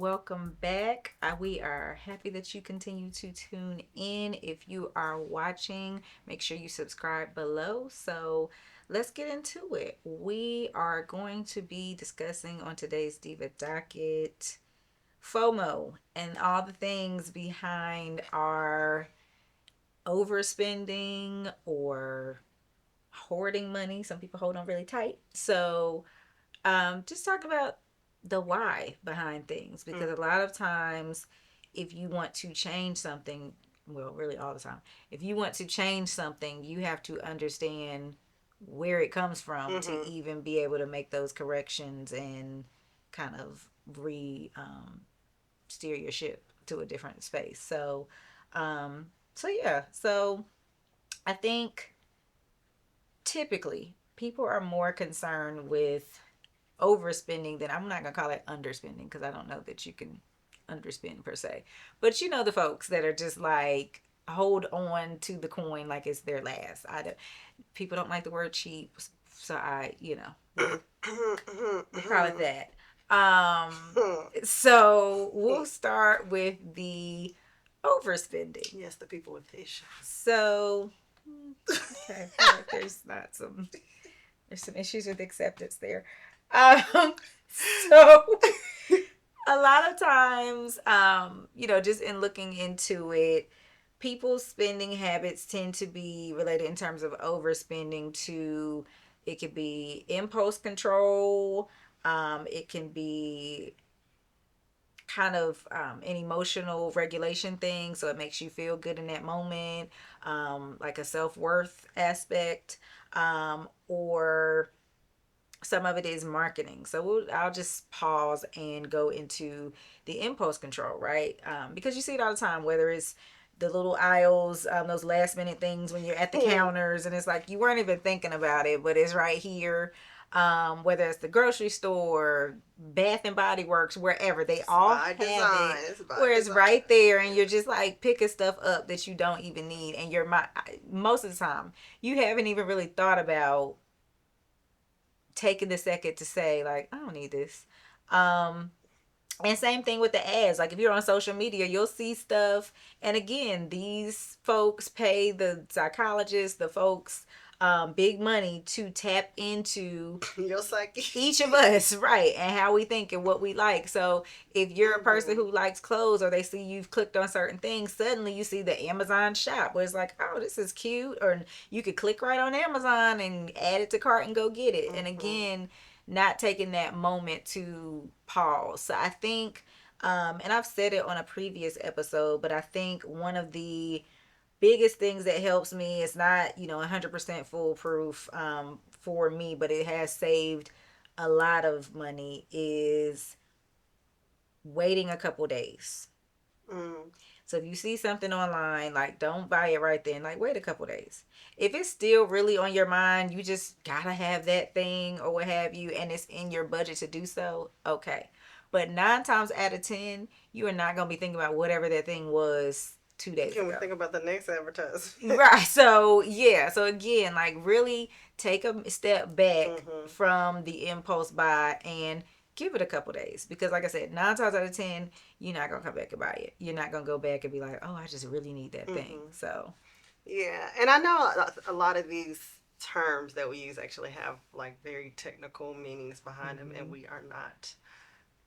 welcome back. We are happy that you continue to tune in. If you are watching, make sure you subscribe below. So let's get into it. We are going to be discussing on today's Diva Docket FOMO and all the things behind our overspending or hoarding money. Some people hold on really tight. So just talk about the why behind things because a lot of times, if you want to change something, well, really all the time, if you want to change something, you have to understand where it comes from to even be able to make those corrections and kind of steer your ship to a different space. So I think typically people are more concerned with overspending than I'm not gonna call it underspending because I don't know that you can underspend per se. But you know the folks that are just like hold on to the coin like it's their last. People don't like the word cheap, so we'll call it that. So we'll start with the overspending. Yes, the people with patience. So okay, I feel like there's some issues with acceptance there. Um, so a lot of times, just in looking into it, people's spending habits tend to be related in terms of overspending to it could be impulse control, it can be kind of an emotional regulation thing, so it makes you feel good in that moment, like a self-worth aspect, or some of it is marketing. So I'll just pause and go into the impulse control, right? Because you see it all the time, whether it's the little aisles, those last minute things when you're at the counters and it's like you weren't even thinking about it, but it's right here. Whether it's the grocery store, Bath and Body Works, wherever, they all have it where it's right there and you're just like picking stuff up that you don't even need. And most of the time, you haven't even really thought about taking the second to say like I don't need this. And same thing with the ads. Like if you're on social media, you'll see stuff. And again, these folks pay the psychologists, the folks, big money to tap into your psyche, each of us, right, and how we think and what we like. So if you're a person who likes clothes, or they see you've clicked on certain things, suddenly you see the Amazon shop where it's like, oh, this is cute, or you could click right on Amazon and add it to cart and go get it. And again, not taking that moment to pause. So I think, and I've said it on a previous episode, but I think one of the biggest things that helps me, it's not 100% foolproof for me, but it has saved a lot of money, is waiting a couple days. So if you see something online, like don't buy it right then, like wait a couple days. If it's still really on your mind, you just gotta have that thing or what have you, and it's in your budget to do so, okay. But 9 times out of 10, you are not gonna be thinking about whatever that thing was 2 days Can ago. we think about the next advertisement? Right. So yeah. So again, like really take a step back from the impulse buy and give it a couple days, because like I said, 9 times out of 10, you're not gonna come back and buy it. You're not gonna go back and be like, oh, I just really need that thing. So yeah, and I know a lot of these terms that we use actually have like very technical meanings behind them, and we are not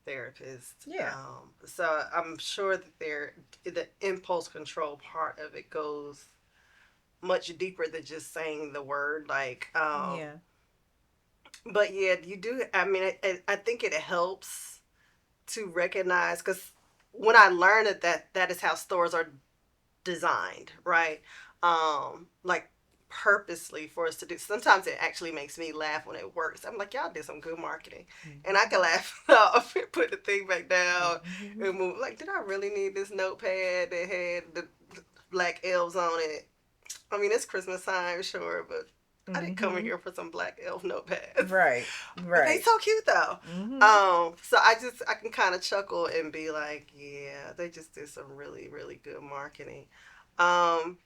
therapists. Yeah. So I'm sure that the impulse control part of it goes much deeper than just saying the word. Like, Yeah. but yeah, you do. I mean, I think it helps to recognize, because when I learned that is how stores are designed, right? Like purposely for us to do. Sometimes it actually makes me laugh when it works. I'm like, y'all did some good marketing, and I can laugh off and put the thing back down and move. Like, did I really need this notepad that had the black elves on it? I mean, it's Christmas time, sure, but I didn't come in here for some black elf notepads. Right. But they Right. so cute though. So I can kind of chuckle and be like, yeah, they just did some really really good marketing. Um,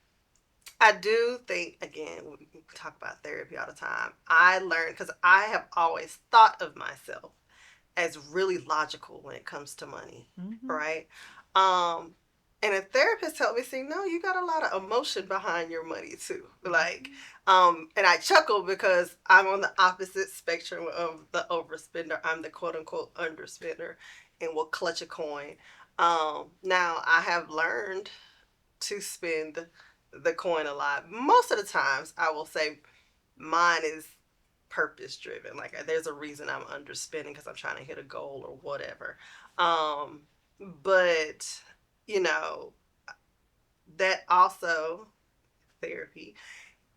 I do think, again, we talk about therapy all the time. I learned, because I have always thought of myself as really logical when it comes to money, Mm-hmm. right? Um, and a therapist helped me see, no, you got a lot of emotion behind your money too. Like, and I chuckle because I'm on the opposite spectrum of the overspender. I'm the quote unquote underspender and will clutch a coin. Now I have learned to spend the coin a lot. Most of the times, I will say mine is purpose driven. Like there's a reason I'm underspending because I'm trying to hit a goal or whatever. Um, but you know that also therapy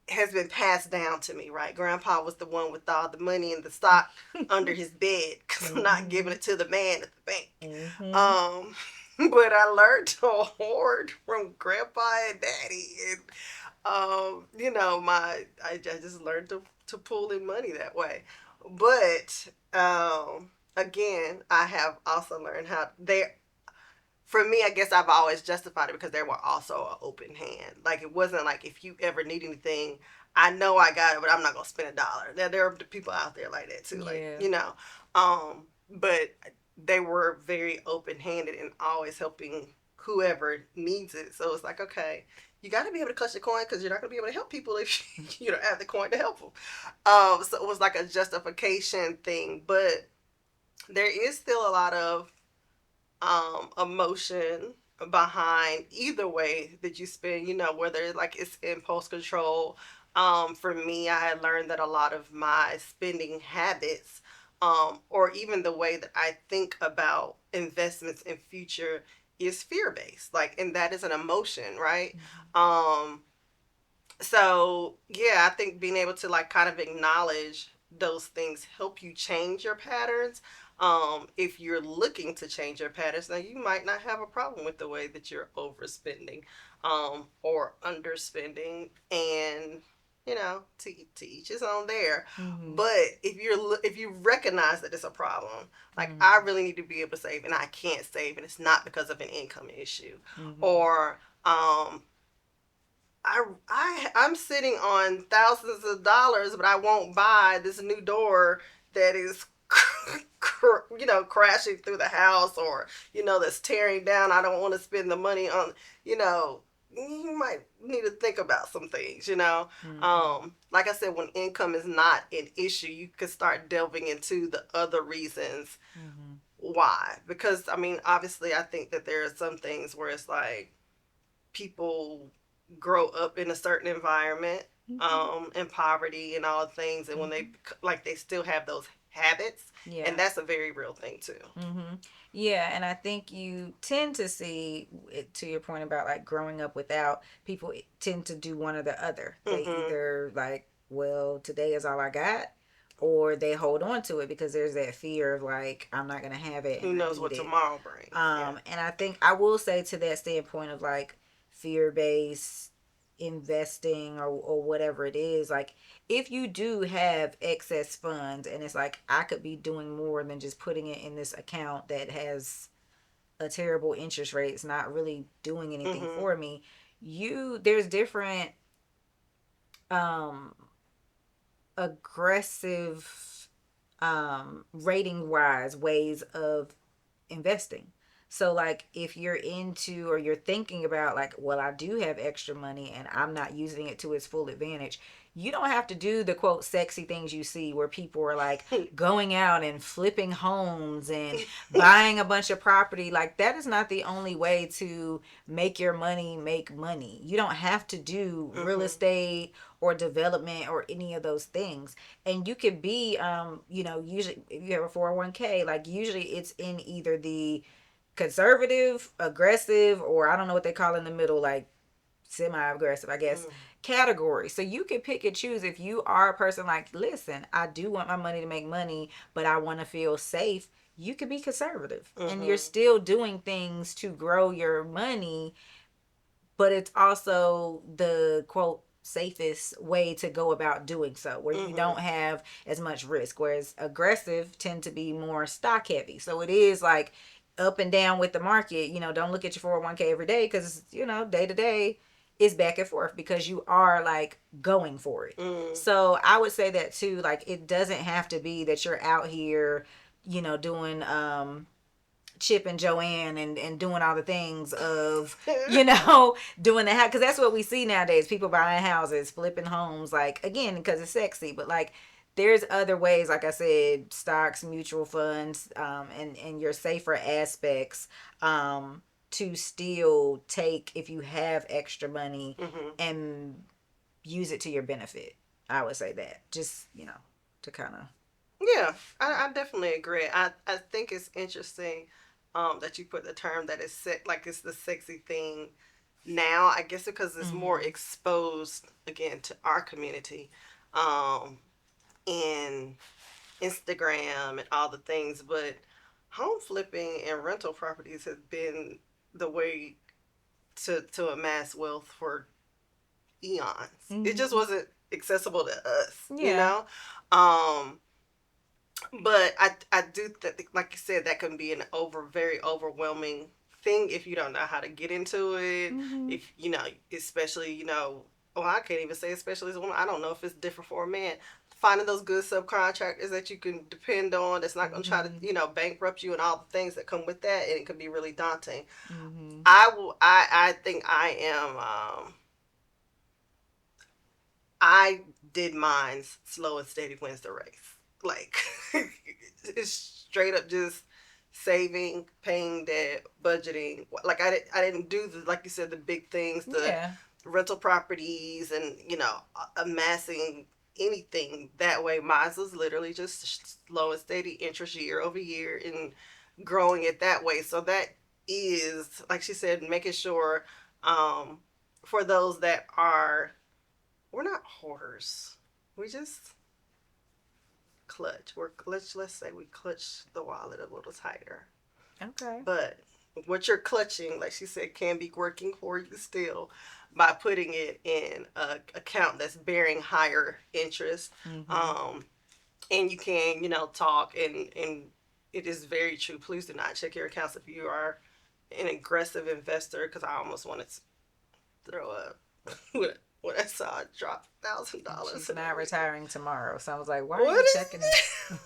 has been passed down to me, right? Grandpa was the one with all the money in the stock under his bed because I'm not giving it to the man at the bank. Mm-hmm. Um, but I learned to hoard from grandpa and daddy. And, I just learned to pull in money that way. But, again, I have also learned how there, for me, I guess I've always justified it because they were also an open hand. Like it wasn't like if you ever need anything, I know I got it, but I'm not gonna spend $1. There are people out there like that too. Like Yeah. but they were very open handed and always helping whoever needs it. So it's like okay, you got to be able to clutch the coin because you're not gonna be able to help people if you don't have the coin to help them. So it was like a justification thing, but there is still a lot of emotion behind either way that you spend, whether like it's impulse control. For me, I had learned that a lot of my spending habits, or even the way that I think about investments in future is fear based. Like, and that is an emotion, right? So yeah, I think being able to like kind of acknowledge those things help you change your patterns. If you're looking to change your patterns, now you might not have a problem with the way that you're overspending, or underspending, and to each his own there. Mm-hmm. But if you recognize that it's a problem, like Mm-hmm. I really need to be able to save and I can't save, and it's not because of an income issue, Mm-hmm. or I'm sitting on thousands of dollars, but I won't buy this new door that is, crashing through the house, or that's tearing down. I don't want to spend the money on, you know. You might need to think about some things, Mm-hmm. Like I said, when income is not an issue, you can start delving into the other reasons Mm-hmm. why. Because, I mean, obviously, I think that there are some things where it's like, people grow up in a certain environment, Mm-hmm. in poverty and all things, and when Mm-hmm. they still have those habits, Yeah. and that's a very real thing too. Mm-hmm. Yeah, and I think you tend to see it, to your point about like growing up without, people tend to do one or the other. They Mm-hmm. either like, well, today is all I got, or they hold on to it because there's that fear of like, I'm not gonna have it and Who I knows need what it. tomorrow brings? Yeah. And I think I will say, to that standpoint of like fear based investing, or whatever it is, like if you do have excess funds and it's like, I could be doing more than just putting it in this account that has a terrible interest rate, it's not really doing anything Mm-hmm. for me. There's different um aggressive, rating wise ways of investing. So like if you're into, or you're thinking about like, well, I do have extra money and I'm not using it to its full advantage, you don't have to do the quote sexy things you see where people are like going out and flipping homes and buying a bunch of property. Like that is not the only way to make your money make money. You don't have to do real Mm-hmm. estate or development or any of those things. And you could be, usually if you have a 401k, like usually it's in either the conservative, aggressive, or I don't know what they call in the middle, like semi-aggressive, I guess, category. So you can pick and choose. If you are a person like, listen, I do want my money to make money, but I want to feel safe, you can be conservative and you're Mm-hmm. still doing things to grow your money, but it's also the quote safest way to go about doing so, where you Mm-hmm. don't have as much risk, whereas aggressive tend to be more stock heavy. So it is like up and down with the market. Don't look at your 401k every day, because day to day is back and forth because you are like going for it. Mm-hmm. So I would say that too, like it doesn't have to be that you're out here doing Chip and Joanne and doing all the things of, doing the house. Because that's what we see nowadays. People buying houses, flipping homes, like, again, because it's sexy. But, like, there's other ways, like I said, stocks, mutual funds, and your safer aspects, to still take, if you have extra money, and use it to your benefit. I would say that. Just, to kind of. Yeah, I definitely agree. I think it's interesting that you put the term that is like it's the sexy thing now. I guess because it's more exposed again to our community, in Instagram and all the things. But home flipping and rental properties has been the way to amass wealth for eons. It just wasn't accessible to us, Yeah. But I do think, like you said, that can be an very overwhelming thing if you don't know how to get into it. If especially well, I can't even say especially as a woman. I don't know if it's different for a man. Finding those good subcontractors that you can depend on, that's not going to try to bankrupt you and all the things that come with that, and it can be really daunting. I think I am. I did mine's slow and steady wins the race. Like, it's straight up just saving, paying debt, budgeting. Like, I didn't do like you said, the big things, the rental properties, and amassing anything that way. Mine was literally just slow and steady interest year over year and growing it that way. So that is, like she said, making sure, for those that are, we're not hoarders. We just clutch. Let's say we clutch the wallet a little tighter. Okay. But what you're clutching, like she said, can be working for you still by putting it in a account that's bearing higher interest. And you can, talk, and it is very true. Please do not check your accounts if you are an aggressive investor, because I almost wanted to throw up when I saw it drop $1,000. She's not retiring tomorrow, so I was like, "Why are you checking this?"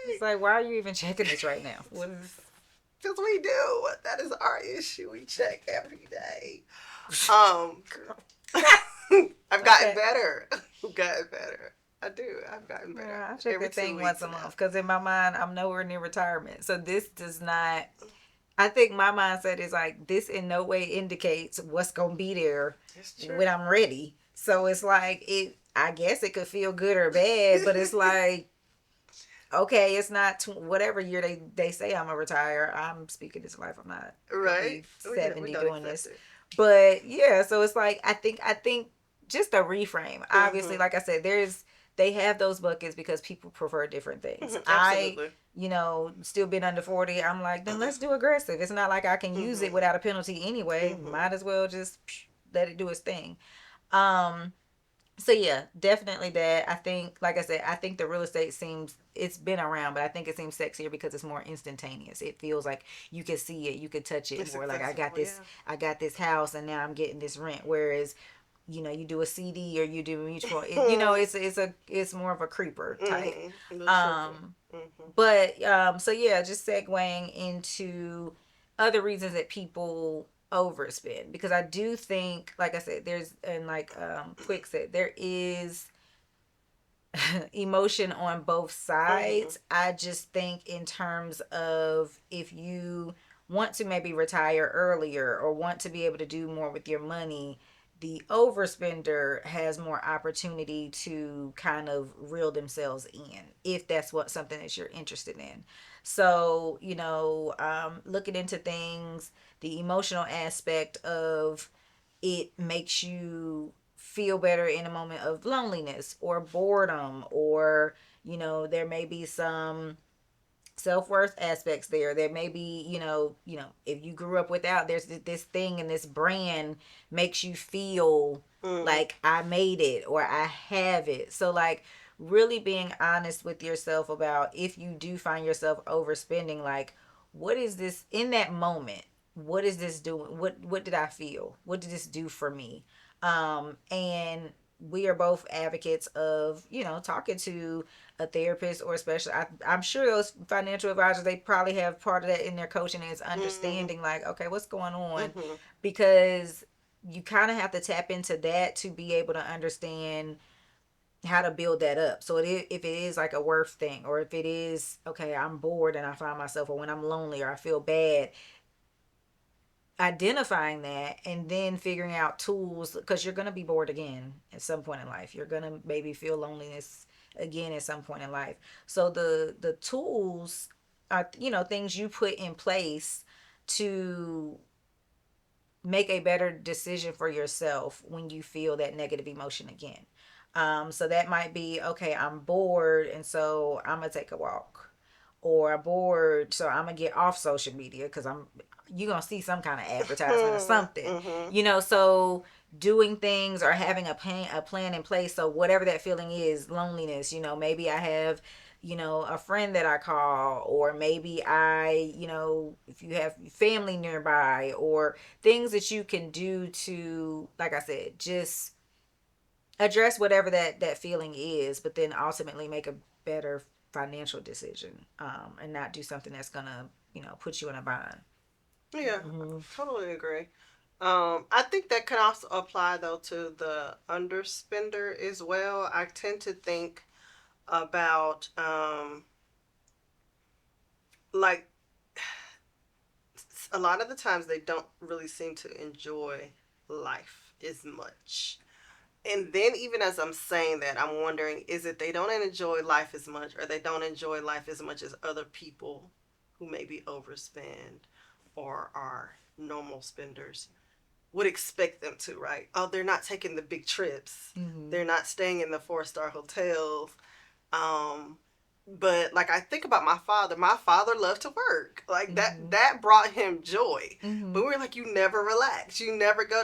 It's like, why are you even checking this right now? What is? Because we do. That is our issue. We check every day. I've gotten better. I've gotten better. I do. I've gotten better. Yeah, I check the thing once a month because in my mind, I'm nowhere near retirement. So this does not. I think my mindset is like, this in no way indicates what's gonna be there when I'm ready. So it's like, I guess it could feel good or bad, but it's like, okay, it's not whatever year they say I'm gonna retire. I'm speaking this life. I'm not right 70 doing this. But yeah, so it's like, I think just a reframe. Obviously, like I said, they have those buckets because people prefer different things. Absolutely. Still been under 40. I'm like, then let's do aggressive. It's not like I can use it without a penalty anyway. Might as well just let it do its thing. So yeah, definitely that. I think, like I said, I think the real estate it's been around, but I think it seems sexier because it's more instantaneous. It feels like you can see it, you can touch it more. Like, I got this house and now I'm getting this rent. Whereas, you do a CD or you do a mutual, it's more of a creeper type. But so yeah, just segueing into other reasons that people overspend, because I do think, like I said, there's, and like Quick said, there is emotion on both sides. I just think in terms of, if you want to maybe retire earlier or want to be able to do more with your money, the overspender has more opportunity to kind of reel themselves in, if that's something that you're interested in. So, looking into things, the emotional aspect of it makes you feel better in a moment of loneliness or boredom, or, there may be some self-worth aspects there. There may be, if you grew up without, there's this thing, and this brand makes you feel like I made it or I have it. So, like, really being honest with yourself about, if you do find yourself overspending, like, what is this in that moment? What is this doing? What did I feel? What did this do for me? And we are both advocates of, talking to a therapist, or especially, I'm sure those financial advisors, they probably have part of that in their coaching is Mm-hmm. understanding, like, okay, what's going on? Mm-hmm. Because you kind of have to tap into that to be able to understand how to build that up. So if it is like a worth thing, or if it is, okay, I'm bored and I find myself, or when I'm lonely or I feel bad, identifying that and then figuring out tools, because you're going to be bored again at some point in life. You're going to maybe feel loneliness again at some point in life. So the tools are, things you put in place to make a better decision for yourself when you feel that negative emotion again. So that might be, okay, I'm bored, and so I'm gonna take a walk, or I'm bored, so I'm gonna get off social media because you're gonna see some kind of advertisement or something, Mm-hmm. So doing things or having a plan in place. So whatever that feeling is, loneliness, maybe I have, a friend that I call, or maybe if you have family nearby, or things that you can do to, like I said, just address whatever that feeling is, but then ultimately make a better financial decision, and not do something that's gonna, put you in a bind. Yeah, Mm-hmm. totally agree. I think that can also apply though to the underspender as well. I tend to think about like a lot of the times they don't really seem to enjoy life as much. And then even as I'm saying that, I'm wondering, is it they don't enjoy life as much, or they don't enjoy life as much as other people who maybe overspend or are normal spenders would expect them to, right? Oh, they're not taking the big trips. Mm-hmm. They're not staying in the 4-star hotels. Um, but like I think about my father. My father loved to work. Like Mm-hmm. that brought him joy. Mm-hmm. But we were like, you never relax. You never go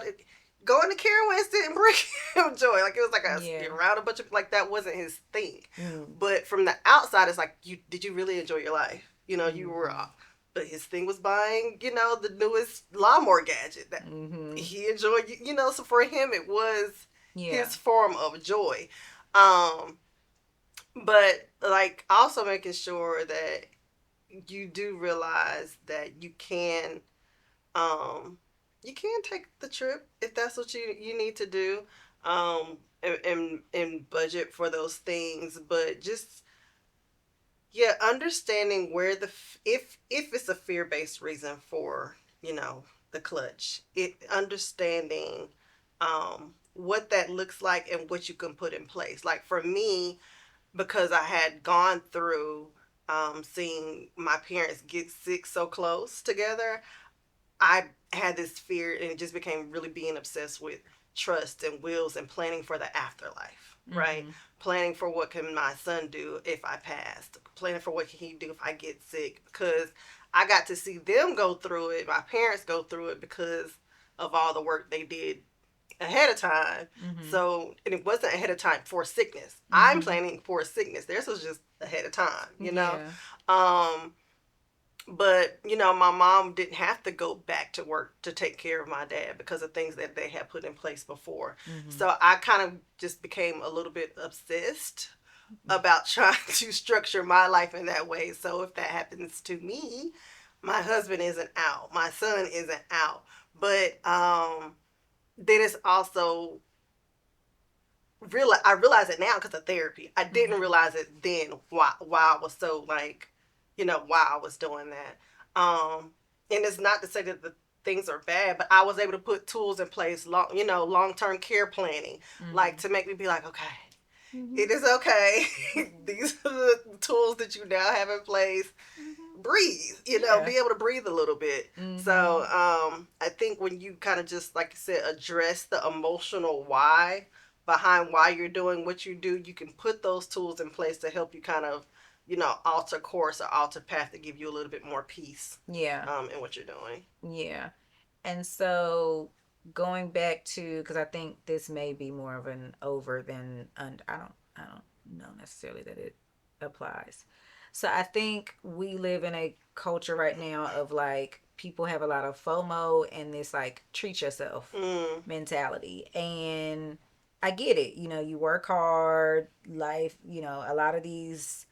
into Karen West didn't bring him joy. Like it was like Yeah. around a bunch of like that wasn't his thing. Mm-hmm. But from the outside, it's like you did you really enjoy your life? You were. Mm-hmm. But his thing was buying, the newest lawnmower gadget that Mm-hmm. he enjoyed. So for him, it was Yeah. his form of joy. Um, but like also making sure that you do realize that um you can take the trip if that's what you need to do, and budget for those things, but just yeah, understanding where if it's a fear-based reason for the clutch, it understanding what that looks like and what you can put in place. Like for me, because I had gone through seeing my parents get sick so close together, I had this fear, and it just became really being obsessed with trust and wills and planning for the afterlife, right? Mm-hmm. Planning for what can my son do if I passed, planning for what can he do if I get sick, because I got to see them go through it, my parents go through it because of all the work they did ahead of time. Mm-hmm. So, and it wasn't ahead of time for sickness. I'm Mm-hmm. planning for sickness. Theirs was just ahead of time. Yeah. Um, but my mom didn't have to go back to work to take care of my dad because of things that they had put in place before. Mm-hmm. So I kind of just became a little bit obsessed about trying to structure my life in that way. So if that happens to me, my husband isn't out, my son isn't out. But then it's also I realize it now because of therapy. I didn't Mm-hmm. realize it then why I was so like, why I was doing that. And it's not to say that the things are bad, but I was able to put tools in place, long term care planning, like Mm-hmm. to make me be like, okay, Mm-hmm. it is okay. These are the tools that you now have in place. Mm-hmm. Breathe, Yeah. be able to breathe a little bit. Mm-hmm. So I think when you kind of just, like you said, address the emotional why behind why you're doing what you do, you can put those tools in place to help you kind of, alter course or alter path to give you a little bit more peace Yeah. in what you're doing. Yeah. And so going back to, because I think this may be more of an over than I don't know necessarily that it applies. So I think we live in a culture right now of like people have a lot of FOMO and this like treat yourself Mm, mentality. And I get it. You work hard, life, a lot of these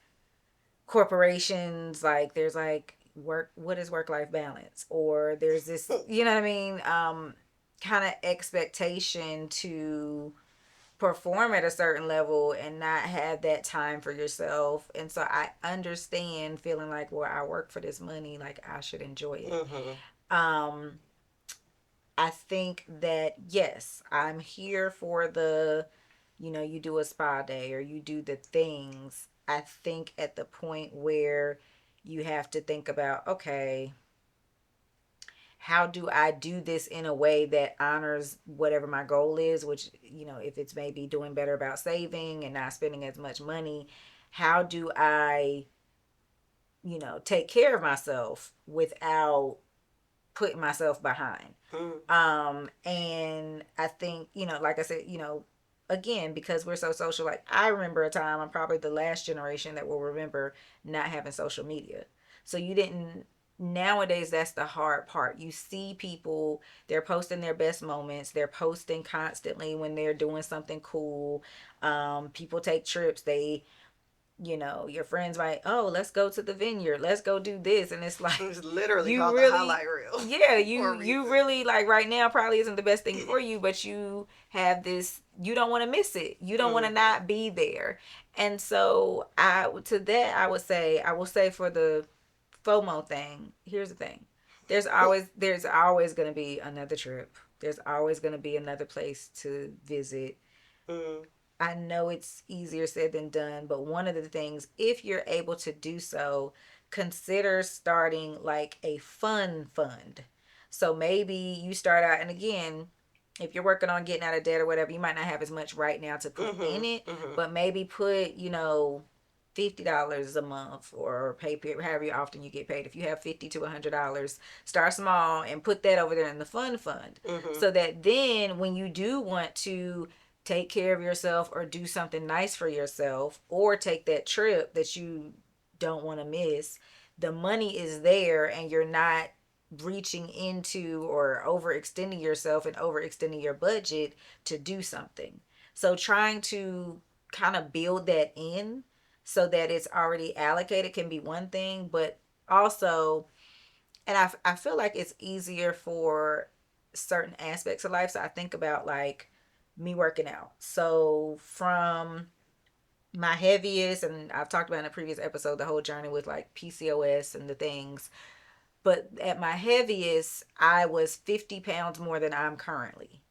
corporations, like, there's like what is work life balance? Or there's this, you know what I mean? Kind of expectation to perform at a certain level and not have that time for yourself. And so I understand feeling like, well, I work for this money, like I should enjoy it. Mm-hmm. Um, I think that yes, I'm here for the, you do a spa day or you do the things. I think at the point where you have to think about, okay, how do I do this in a way that honors whatever my goal is, which, if it's maybe doing better about saving and not spending as much money, how do I, take care of myself without putting myself behind? Mm. And I think, like I said, again, because we're so social, like I remember a time, I'm probably the last generation that will remember not having social media. So you didn't, nowadays, that's the hard part. You see people, they're posting their best moments, they're posting constantly when they're doing something cool. People take trips, your friends might, oh, let's go to the vineyard, let's go do this, and it's like, It's literally you called the really, highlight reel yeah, for you a you reason. really, like, right now probably isn't the best thing for you, but you have this, you don't want to miss it, you don't want to Mm-hmm. not be there. And so I will say for the FOMO thing, here's the thing, there's always going to be another trip, there's always going to be another place to visit. Mm-hmm. I know it's easier said than done, but one of the things, if you're able to do so, consider starting like a fun fund. So maybe you start out, and again, if you're working on getting out of debt or whatever, you might not have as much right now to put in it, Mm-hmm. but maybe put, $50 a month, or pay however often you get paid. If you have $50 to $100, start small and put that over there in the fun fund, Mm-hmm. so that then when you do want to take care of yourself or do something nice for yourself or take that trip that you don't want to miss, the money is there and you're not reaching into or overextending yourself and overextending your budget to do something. So trying to kind of build that in so that it's already allocated can be one thing, but also, and I feel like it's easier for certain aspects of life. So I think about like me working out. So from my heaviest, and I've talked about in a previous episode, the whole journey with like PCOS and the things. But at my heaviest, I was 50 pounds more than I'm currently.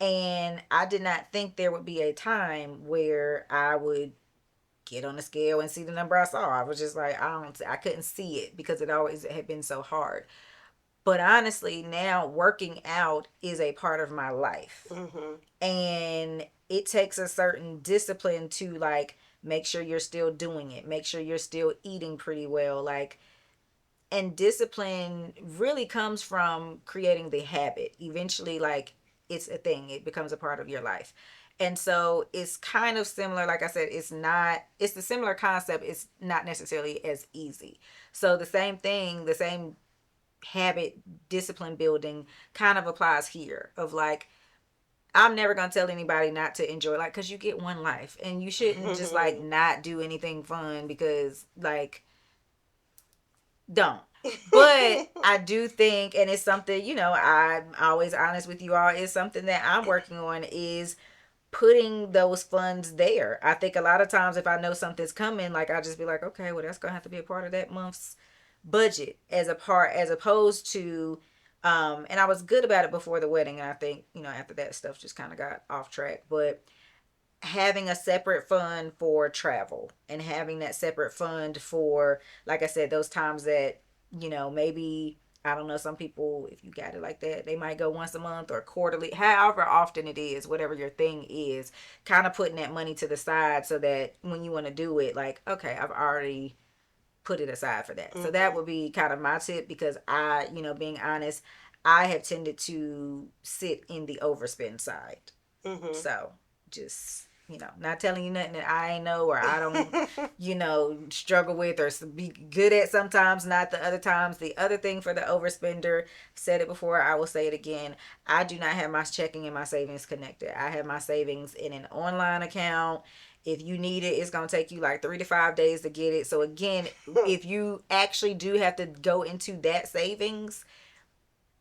And I did not think there would be a time where I would get on the scale and see the number I saw. I was just like, I couldn't see it because it always had been so hard. But honestly, now working out is a part of my life. Mm-hmm. And it takes a certain discipline to like make sure you're still doing it, make sure you're still eating pretty well. Like, and discipline really comes from creating the habit. Eventually, like, it's a thing, it becomes a part of your life. And so it's kind of similar. Like I said, it's the similar concept. It's not necessarily as easy. So the same thing, the same habit discipline building kind of applies here, of like, I'm never gonna tell anybody not to enjoy, like, because you get one life and you shouldn't just like not do anything fun because, like, don't. But I do think, and it's something, I'm always honest with you all, it's something that I'm working on, is putting those funds there. I think a lot of times if I know something's coming, like, I'll just be like, okay, well, that's gonna have to be a part of that month's budget, as opposed to, and I was good about it before the wedding, and I think, after that, stuff just kind of got off track. But having a separate fund for travel, and having that separate fund for, like I said, those times that, maybe, I don't know, some people, if you got it like that, they might go once a month or quarterly, however often it is, whatever your thing is, kind of putting that money to the side so that when you want to do it, like, okay, I've already put it aside for that. So that Mm-hmm. would be kind of my tip, because I, being honest, I have tended to sit in the overspend side. Mm-hmm. So just, not telling you nothing that I ain't know or I don't, struggle with or be good at sometimes, not the other times. The other thing for the overspender, said it before, I will say it again. I do not have my checking and my savings connected. I have my savings in an online account. If you need it, it's going to take you like 3 to 5 days to get it. So again, if you actually do have to go into that savings,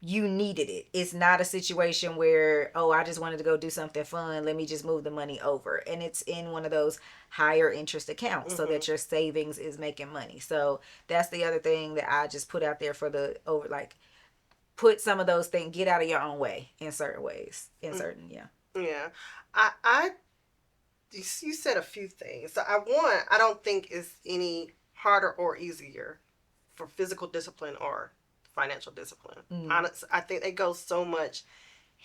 you needed it. It's not a situation where, oh, I just wanted to go do something fun. Let me just move the money over. And it's in one of those higher interest accounts so that your savings is making money. So that's the other thing that I just put out there for the over, like, put some of those things, get out of your own way in certain ways, yeah. Yeah. I you said a few things. So I don't think it's any harder or easier for physical discipline or financial discipline. Honestly, I think they go so much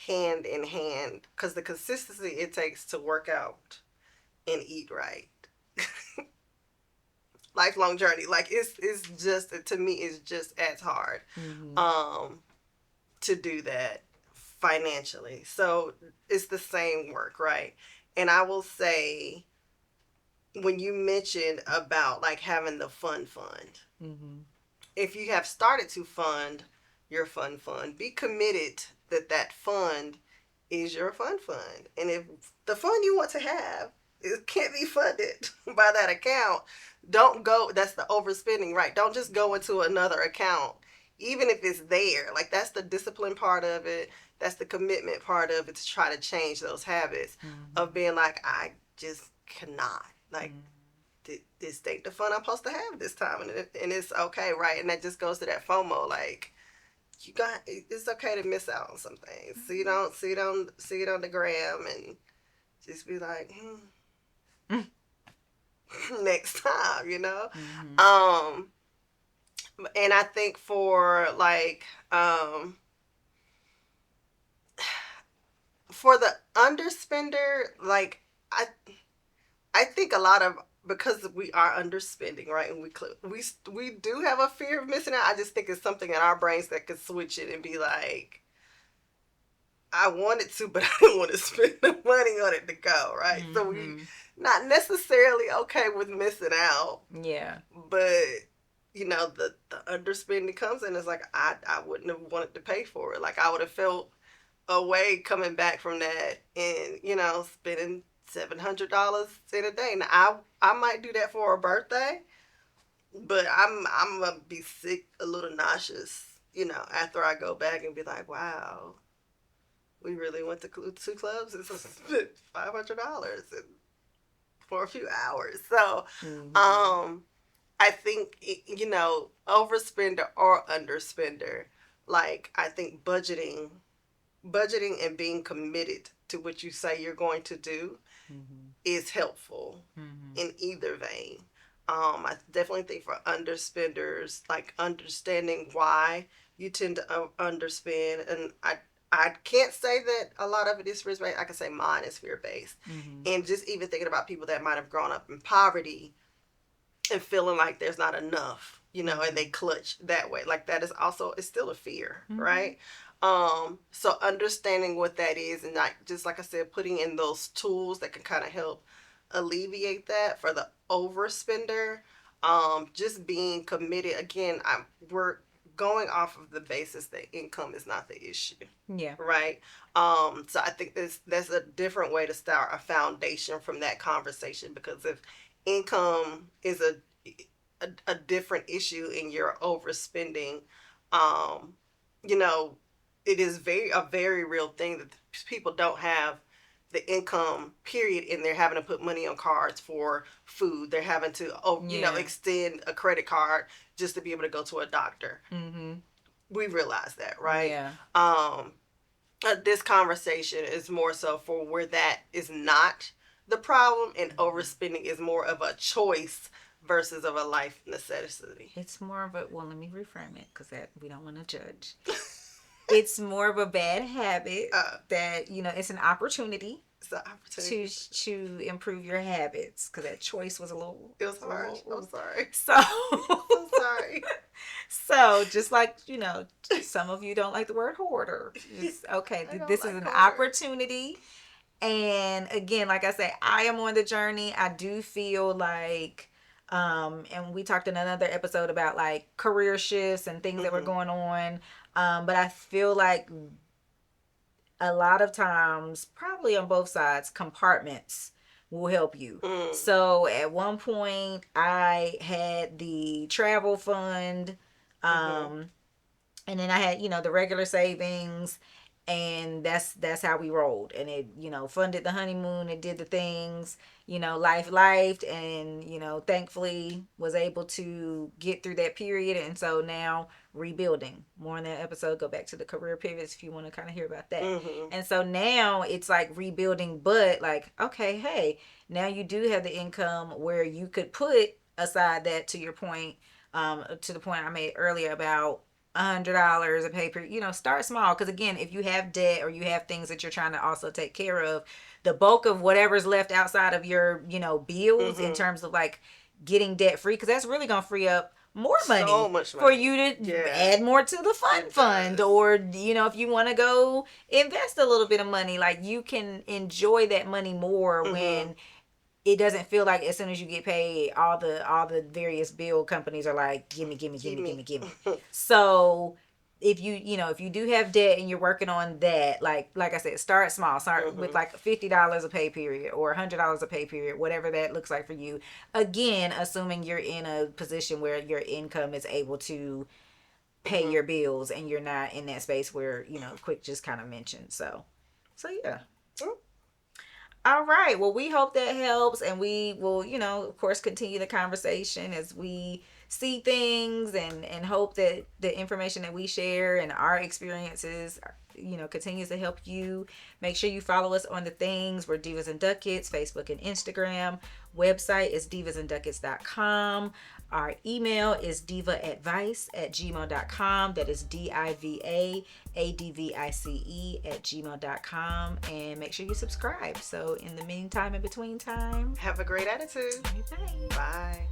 hand in hand because the consistency it takes to work out and eat right. Lifelong journey. Like it's just, to me, it's just as hard to do that financially. So it's the same work, right? And I will say, when you mentioned about like having the fund, if you have started to fund your fund, be committed that fund is your fund. And if the fund you want to have, it can't be funded by that account, don't go. That's the overspending, right? Don't just go into another account, even if it's there. Like, that's the discipline part of it. That's the commitment part of it, to try to change those habits of being like, I just cannot. Like, this ain't the fun I'm supposed to have this time, and it's okay, right? And that just goes to that FOMO, like, it's okay to miss out on some things. So you don't see it on the gram and just be like, next time, and I think for like for the underspender, like I think a lot of, because we are underspending, right? And we do have a fear of missing out. I just think it's something in our brains that could switch it and be like, I wanted to, but I didn't want to spend the money on it to go, right? So we not necessarily okay with missing out. Yeah. But the underspending comes in. It's like, I wouldn't have wanted to pay for it. Like, I would have felt a way coming back from that and spending $700 in a day. Now I might do that for a birthday, but I'm gonna be sick, a little nauseous, after I go back and be like, wow, we really went to 2 clubs and spent $500 for a few hours. So I think overspender or underspender, like, I think budgeting and being committed to what you say you're going to do is helpful in either vein. I definitely think for underspenders, like, understanding why you tend to underspend, and I can't say that a lot of it is fear-based. I can say mine is fear-based. And just even thinking about people that might have grown up in poverty and feeling like there's not enough, and they clutch that way. Like, that is also, it's still a fear, right? So understanding what that is, and like I said, putting in those tools that can kind of help alleviate that for the overspender. Just being committed. Again, we're going off of the basis that income is not the issue. Yeah. Right. So I think that's a different way to start a foundation from that conversation, because if income is a different issue and you're overspending, it is a very real thing that people don't have the income, period, and they're having to put money on cards for food. They're having to extend a credit card just to be able to go to a doctor. We realize that, right? Yeah. This conversation is more so for where that is not the problem, and overspending is more of a choice versus of a life necessity. It's more of a, well, let me reframe it, because that we don't want to judge. It's more of a bad habit that, it's an opportunity. It's an opportunity to improve your habits, because that choice was a little. It was hard. I'm sorry. So. I'm sorry. So, just like, some of you don't like the word hoarder. It's okay. This is an opportunity And again, like I say, I am on the journey. I do feel like, and we talked in another episode about like career shifts and things that were going on. But I feel like a lot of times, probably on both sides, compartments will help you. So at one point, I had the travel fund, and then I had, the regular savings, and that's how we rolled. And it, funded the honeymoon, it did the things, life lifed, and thankfully was able to get through that period. And so now rebuilding. More in that episode, go back to the career pivots if you want to kind of hear about that. And so now it's like rebuilding, but like, okay, hey, now you do have the income where you could put aside that, to your point, to the point I made earlier about $100 a pay per, start small. Because again, if you have debt or you have things that you're trying to also take care of, the bulk of whatever's left outside of your bills, in terms of like getting debt free, because that's really gonna free up more money, so much money for you to add more to the fund, or if you want to go invest a little bit of money, like you can enjoy that money more when it doesn't feel like as soon as you get paid, all the various bill companies are like, gimme. So if you do have debt and you're working on that, like I said, start small. Start with like $50 a pay period or $100 a pay period, whatever that looks like for you. Again, assuming you're in a position where your income is able to pay your bills and you're not in that space where, Quick just kind of mentioned. So yeah. All right. Well, we hope that helps, and we will, of course, continue the conversation as we see things, and hope that the information that we share and our experiences, continues to help you. Make sure you follow us on the things. We're Divas and Duckets, Facebook and Instagram. Website is divasandduckets.com. Our email is divaadvice@gmail.com. That is divaadvice@gmail.com. And make sure you subscribe. So in the meantime, in between time, have a great attitude. bye. Bye.